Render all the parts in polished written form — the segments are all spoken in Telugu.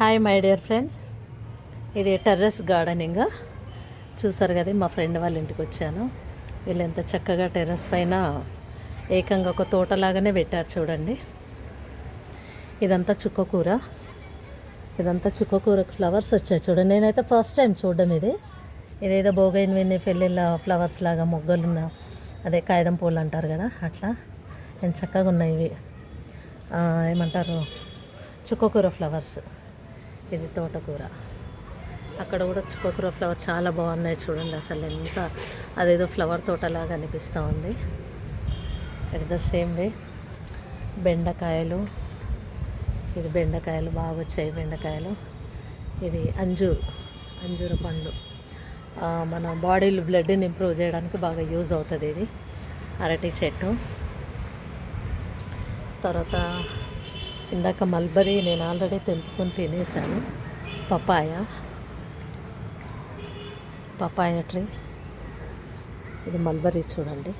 హాయ్ మై డియర్ ఫ్రెండ్స్, ఇది టెర్రస్ గార్డెనింగ్. చూసారు కదా, మా ఫ్రెండ్ వాళ్ళ ఇంటికి వచ్చాను. వీళ్ళు ఎంత చక్కగా టెర్రస్ పైన ఏకంగా ఒక తోటలాగానే పెట్టారు చూడండి. ఇదంతా చుక్కకూర, ఫ్లవర్స్ వచ్చాయి చూడండి. నేనైతే ఫస్ట్ టైం చూడడం ఇదేదో బోగైన్విల్లియ ఫెల్లిల ఫ్లవర్స్ లాగా మొగ్గలున్న, అదే కాగితం పూలు అంటారు కదా, అట్లా ఎంత చక్కగా ఉన్నాయి ఇవి. ఏమంటారు, చుక్కకూర ఫ్లవర్స్. ఇది తోటకూర. అక్కడ కూడా చుక్కకూర ఫ్లవర్ చాలా బాగున్నాయి చూడండి. అసలు ఎంత అదేదో ఫ్లవర్ తోటలాగా అనిపిస్తూ ఉంది. ఎట్ ద సేమ్ వే బెండకాయలు, ఇది బెండకాయలు బాగా వచ్చాయి. బెండకాయలు, ఇది అంజూర పండ్లు. మన బాడీలో బ్లడ్ని ఇంప్రూవ్ చేయడానికి బాగా యూజ్ అవుతుంది ఇది. అరటి చెట్టు. తర్వాత ఇందాక మల్బరీ నేను ఆల్రెడీ తెంపుకొని తినేసాను. Papaya tree. ఇది మల్బరీ చూడండి,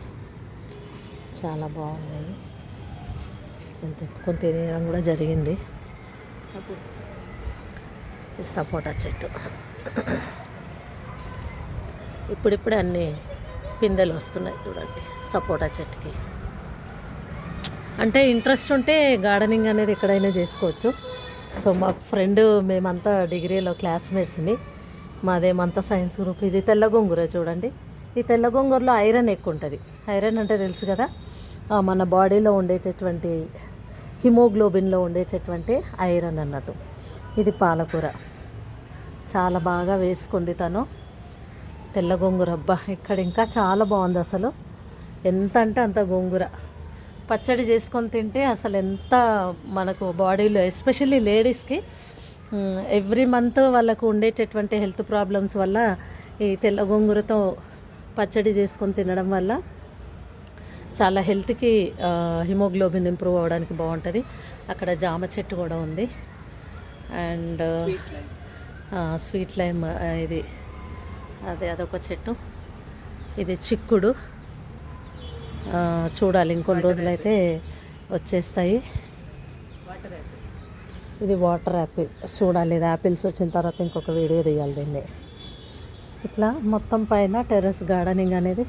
చాలా బాగున్నాయి. నేను తెంపుకొని తినడం కూడా జరిగింది. ఇది సపోటా చెట్టు. ఇప్పుడిప్పుడే అన్ని పిందెలు వస్తున్నాయి చూడండి సపోటా చెట్టుకి. అంటే ఇంట్రెస్ట్ ఉంటే గార్డెనింగ్ అనేది ఎక్కడైనా చేసుకోవచ్చు. సో మా ఫ్రెండ్, మేమంతా డిగ్రీలో క్లాస్మేట్స్ని, మాదేమంతా సైన్స్ గ్రూప్. ఇది తెల్ల గోంగూర చూడండి. ఈ తెల్ల గోంగూరలో ఐరన్ ఎక్కువ ఉంటుంది. ఐరన్ అంటే తెలుసు కదా, మన బాడీలో ఉండేటటువంటి హిమోగ్లోబిన్లో ఉండేటటువంటి ఐరన్ అన్నట్టు. ఇది పాలకూర, చాలా బాగా వేసుకుంది తను. తెల్ల గోంగూర, అబ్బా ఇక్కడ ఇంకా చాలా బాగుంది అసలు. ఎంత అంటే అంత గోంగూర పచ్చడి చేసుకొని తింటే అసలు ఎంత మనకు బాడీలో, ఎస్పెషల్లీ లేడీస్కి ఎవ్రీ మంత్ వాళ్ళకు ఉండేటటువంటి హెల్త్ ప్రాబ్లమ్స్ వల్ల ఈ తెల్ల గోంగూరతో పచ్చడి చేసుకొని తినడం వల్ల చాలా హెల్త్కి, హిమోగ్లోబిన్ ఇంప్రూవ్ అవ్వడానికి బాగుంటుంది. అక్కడ జామ చెట్టు కూడా ఉంది. అండ్ స్వీట్ లైమ్, ఇది అదొక చెట్టు. ఇది చిక్కుడు. చూడాలి, ఇంకొన్ని రోజులైతే వచ్చేస్తాయి. ఇది వాటర్ యాపిల్. చూడాలి, ఇది యాపిల్స్ వచ్చిన తర్వాత ఇంకొక వీడియో తీయాలి దీన్ని. ఇట్లా మొత్తం పైన టెర్రస్ గార్డెనింగ్ అనేది